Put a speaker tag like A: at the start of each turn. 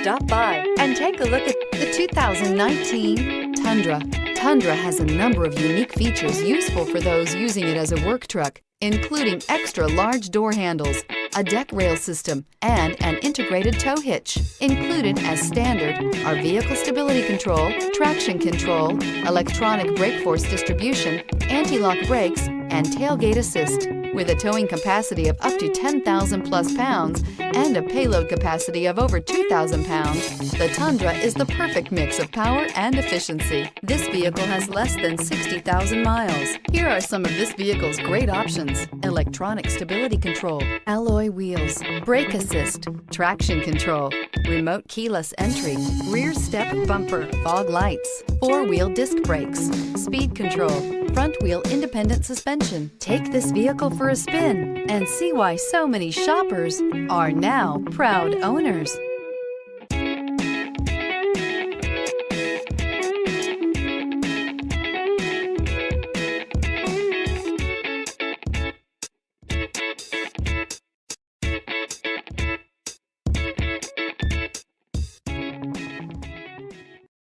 A: Stop by and take a look at the 2019 Tundra. Tundra has a number of unique features useful for those using it as a work truck, including extra large door handles, a deck rail system, and an integrated tow hitch. Included as standard are vehicle stability control, traction control, electronic brake force distribution, anti-lock brakes, and tailgate assist. With a towing capacity of up to 10,000 plus pounds and a payload capacity of over 2,000 pounds, the Tundra is the perfect mix of power and efficiency. This vehicle has less than 60,000 miles. Here are some of this vehicle's great options: electronic stability control, alloy wheels, brake assist, traction control, remote keyless entry, rear step bumper, fog lights, four-wheel disc brakes, speed control, front wheel independent suspension. Take this vehicle for a spin and see why so many shoppers are now proud owners.